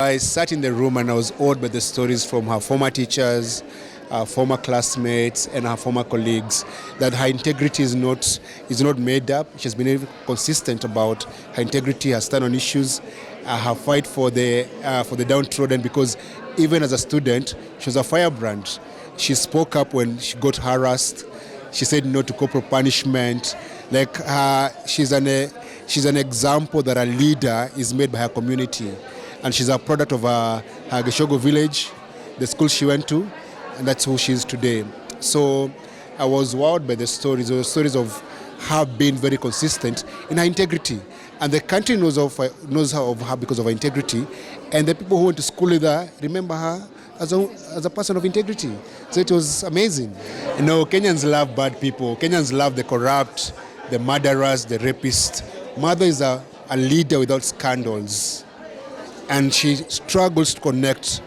I sat in the room and I was awed by the stories from her former teachers, her former classmates, and her former colleagues, that her integrity is not made up. She's been very consistent about her integrity, her stand on issues, her fight for the downtrodden, because even as a student, she was a firebrand. She spoke up when she got harassed. She said no to corporal punishment. She's an example that a leader is made by her community. And she's a product of her Geshogo village, the school she went to, and that's who she is today. So I was wowed by the stories of her being very consistent in her integrity. And the country knows of her because of her integrity. And the people who went to school with her remember her as a person of integrity. So it was amazing. You know, Kenyans love bad people. Kenyans love the corrupt, the murderers, the rapists. Mother is a leader without scandals. And she struggles to connect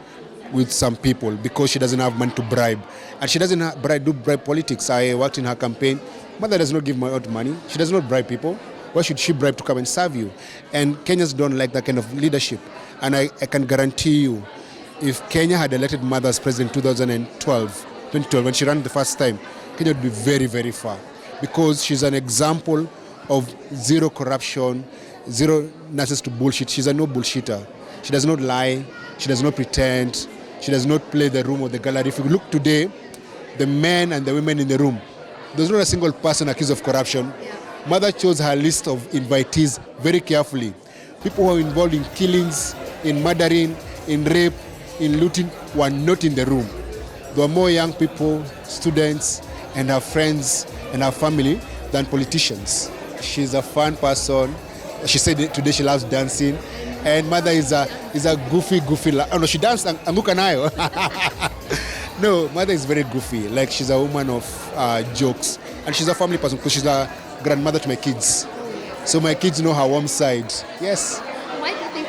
with some people because she doesn't have money to bribe. And she doesn't do bribe politics. I worked in her campaign. Mother does not give out money. She does not bribe people. Why should she bribe to come and serve you? And Kenyans don't like that kind of leadership. And I can guarantee you, if Kenya had elected Mother as president in 2012, when she ran the first time, Kenya would be very, very far. Because she's an example of zero corruption, zero nonsense to bullshit. She's a no bullshitter. She does not lie. She does not pretend. She does not play the room or the gallery. If you look today, the men and the women in the room, there's not a single person accused of corruption. Mother chose her list of invitees very carefully. People who are involved in killings, in murdering, in rape, in looting were not in the room. There were more young people, students, and her friends and her family than politicians. She's a fun person. She said today she loves dancing. And Mother is a goofy. Oh no, she danced anguka nayo. No, Mother is very goofy. Like, she's a woman of jokes, and she's a family person because she's a grandmother to my kids. So my kids know her warm side. Yes. Why do you think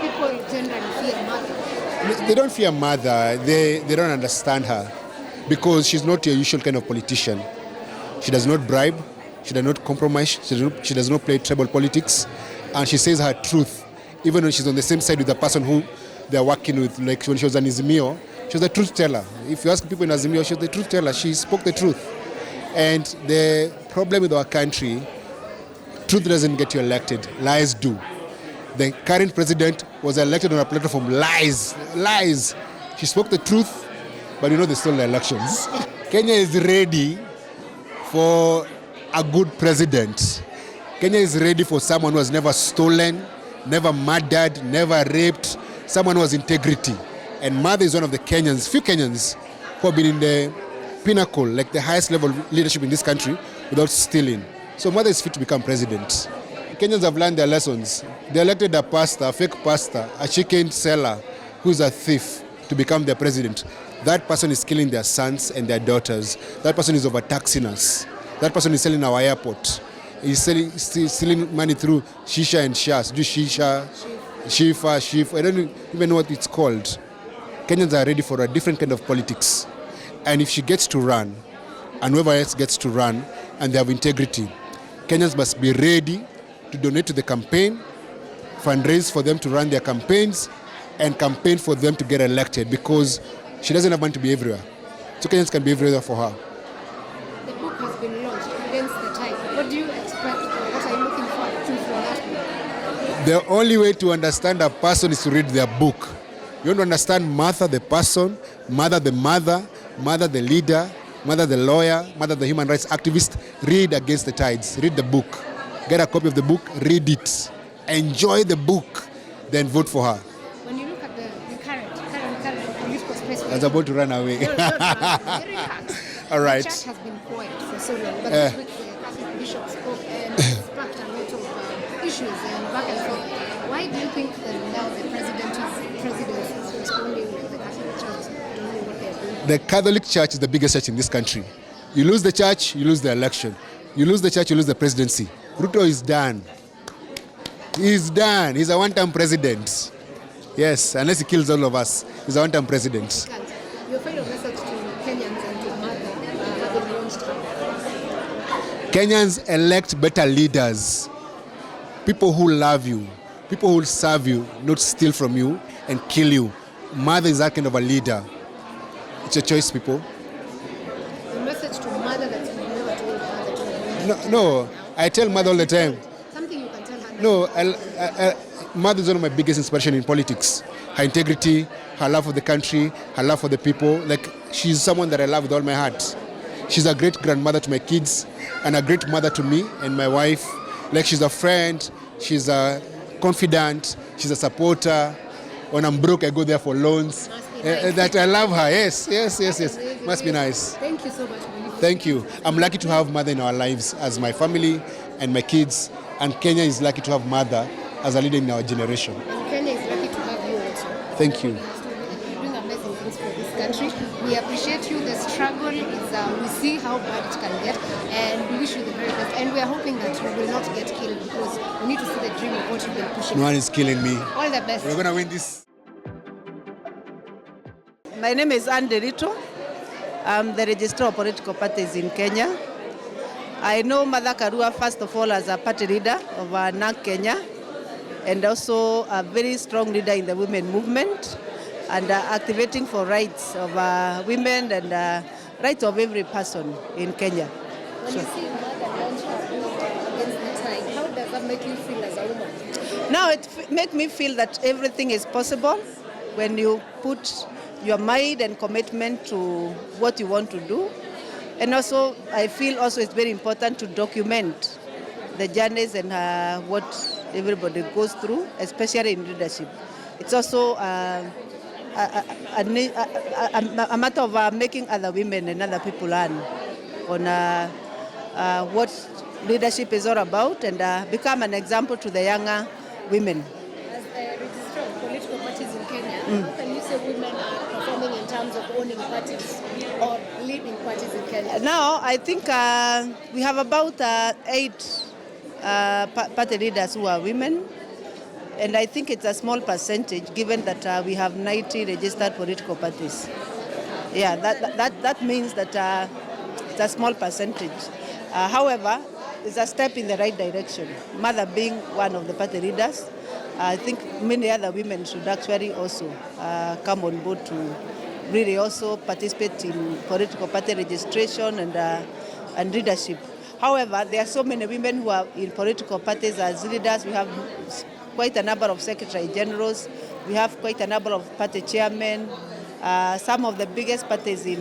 people generally fear Mother? They don't fear Mother. They don't understand her because she's not your usual kind of politician. She does not bribe. She does not compromise. She does not play tribal politics. And she says her truth, even when she's on the same side with the person who they're working with. Like when she was an Azimio, she was a truth teller. If you ask people in Azimio, she was the truth teller. She spoke the truth. And the problem with our country, truth doesn't get you elected. Lies do. The current president was elected on a platform lies. She spoke the truth, but they stole the elections. Kenya is ready for a good president. Kenya is ready for someone who has never stolen, never murdered, never raped, someone who has integrity. And Mother is one of the few Kenyans who have been in the pinnacle, like the highest level of leadership in this country without stealing. So Mother is fit to become president. Kenyans have learned their lessons. They elected a pastor, a fake pastor, a chicken seller who's a thief to become their president. That person is killing their sons and their daughters. That person is overtaxing us. That person is selling our airport. He's stealing money through shisha and shas. Do shisha, shifa. I don't even know what it's called. Kenyans are ready for a different kind of politics. And if she gets to run, and whoever else gets to run, and they have integrity, Kenyans must be ready to donate to the campaign, fundraise for them to run their campaigns, and campaign for them to get elected, because she doesn't have money to be everywhere. So Kenyans can be everywhere for her. The book has been launched against the tide. What do you expect? What are you looking forward to from that book? The only way to understand a person is to read their book. You want to understand Martha the person, Mother the mother, Mother the leader, Mother the lawyer, Mother the human rights activist. Read Against the Tides. Read the book. Get a copy of the book. Read it. Enjoy the book. Then vote for her. When you look at the current political space, I was about to run away. Very hard. All right. The church has been quiet for so long, but this week the Catholic bishop spoke and sparked a lot of issues and back and forth. Why do you think that now the president is responding to the Catholic Church doing what they're doing? The Catholic Church is the biggest church in this country. You lose the church, you lose the election. You lose the church, you lose the presidency. Ruto is done. He's done. He's a one-term president. Yes, unless he kills all of us. He's a one-term president. Your final message to Kenyans and to Mother having launched her? Kenyans elect better leaders. People who love you, People who will serve you, not steal from you and kill you. Mother is that kind of a leader. It's a choice, people. The message to mother that you never told mother. No, I tell mother all the time. Something you can tell her. No, mother is one of my biggest inspiration in politics. Her integrity, her love for the country, her love for the people. Like, she's someone that I love with all my heart. She's a great grandmother to my kids and a great mother to me and my wife. Like, she's a friend, she's a confidant, she's a supporter. When I'm broke, I go there for loans. Nice. That I love her. Yes. Must be nice. Thank you so much, Boniface. Thank you. I'm lucky to have mother in our lives as my family and my kids. And Kenya is lucky to have mother as a leader in our generation. And Kenya is lucky to have you also. Thank you. You're doing amazing things for this country. We appreciate you. The struggle is, we see how bad it can get, and we wish you the very best. And we are hoping that you will not get killed, because we need to see the dream of what you've been pushing. No one is killing me. All the best. We're going to win this. My name is Nderitu. I'm the registrar of political parties in Kenya. I know Martha Karua, first of all, as a party leader of NARC Kenya, and also a very strong leader in the women movement, and activating for rights of women and rights of every person in Kenya. When you see mother launch her book against the tide, how does that make you feel as a woman? Now it makes me feel that everything is possible when you put your mind and commitment to what you want to do. And also, I feel also it's very important to document the journeys and what everybody goes through, especially in leadership. It's also a matter of making other women and other people learn on what leadership is all about, and become an example to the younger women. As a registrar of political parties in Kenya, how can you say women are performing in terms of owning parties or leading parties in Kenya? Now, I think we have about 8 party leaders who are women, and I think it's a small percentage given that we have 90 registered political parties. Yeah, that means that it's a small percentage. However, it's a step in the right direction. Mother being one of the party leaders, I think many other women should actually also come on board to really also participate in political party registration and leadership. However, there are so many women who are in political parties as leaders. We have quite a number of secretary generals. We have quite a number of party chairmen. Some of the biggest parties in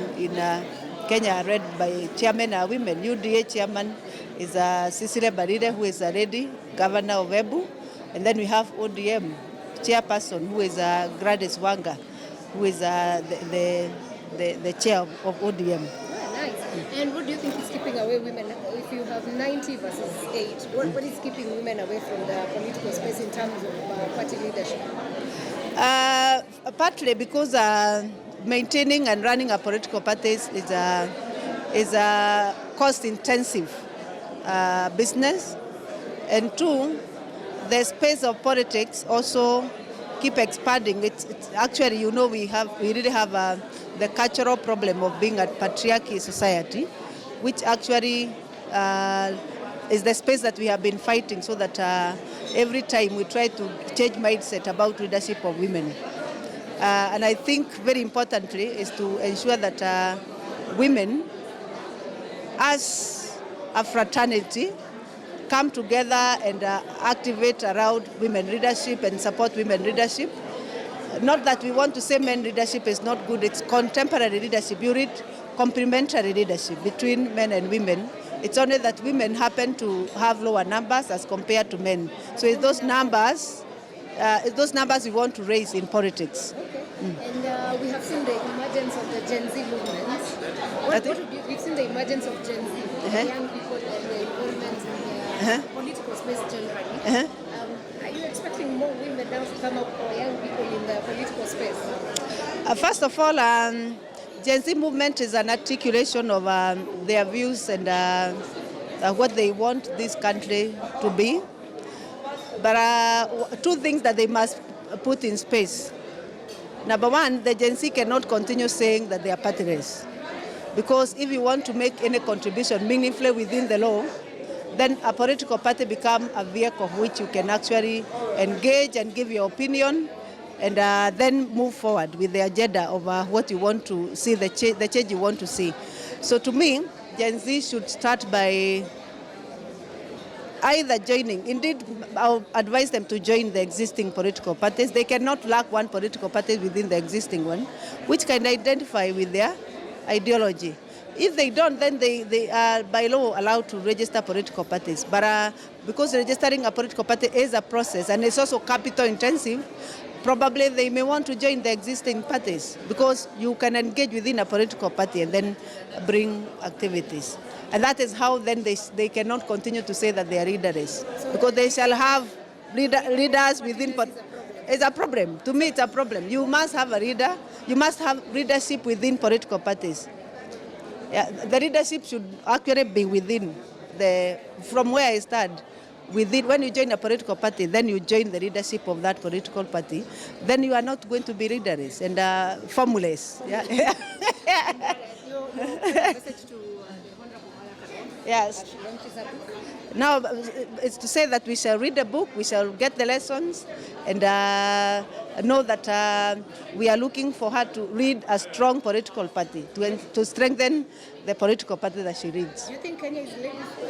Kenya are led by chairmen are women. UDA chairman is Cecilia Baride, who is a lady, governor of Ebu. And then we have ODM chairperson, who is Gladys Wanga, who is the chair of ODM. Nice. And what do you think is keeping away women? If you have 90 versus 8, what is keeping women away from the political space in terms of party leadership? Partly because maintaining and running a political parties is a cost-intensive business, and 2, the space of politics also keep expanding. It's actually, you know, we really have the cultural problem of being a patriarchy society, which actually is the space that we have been fighting, so that every time we try to change mindset about leadership of women. And I think very importantly is to ensure that women, as a fraternity, come together and activate around women leadership and support women leadership. Not that we want to say men leadership is not good, it's contemporary leadership. You read complementary leadership between men and women. It's only that women happen to have lower numbers as compared to men. So it's those numbers we want to raise in politics. Okay. And we have seen the emergence of the Gen Z movement. We've seen the emergence of Gen Z, young people and their involvement in the political space generally. Are you expecting more women now to come up, or young people in the political space? First of all, Gen Z movement is an articulation of their views and what they want this country to be. But 2 things that they must put in space. Number 1, the Gen Z cannot continue saying that they are partyless. Because if you want to make any contribution meaningfully within the law, then a political party become a vehicle which you can actually engage and give your opinion, and then move forward with the agenda of what you want to see, the change you want to see. So to me, Gen Z should start by either joining. Indeed, I'll advise them to join the existing political parties. They cannot lack one political party within the existing one, which can identify with their ideology. If they don't, then they are by law allowed to register political parties. But because registering a political party is a process and it's also capital intensive, probably they may want to join the existing parties, because you can engage within a political party and then bring activities. And that is how then they cannot continue to say that they are leaders, because they shall have leaders within. It's a problem. To me, it's a problem. You must have a leader. You must have leadership within political parties. Yeah, the leadership should actually be within from where I start. Within, when you join a political party, then you join the leadership of that political party. Then you are not going to be leaders and formulas. Yeah. Your message to the Honorable Martha Karua, Yes. she launches a book. Now, it's to say that we shall read the book, we shall get the lessons, and know that we are looking for her to lead a strong political party, to strengthen the political party that she leads. Do you think Kenya is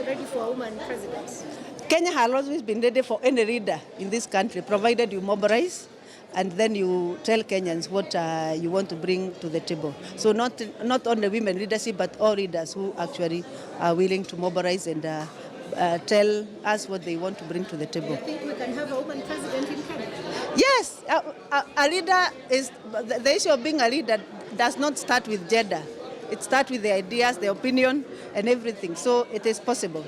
ready for a woman president? Kenya has always been ready for any leader in this country, provided you mobilize and then you tell Kenyans what you want to bring to the table. So not only women leadership, but all leaders who actually are willing to mobilize and tell us what they want to bring to the table. Do you think we can have a woman president in Kenya? Yes, a leader is, the issue of being a leader does not start with gender. It starts with the ideas, the opinion, and everything. So it is possible.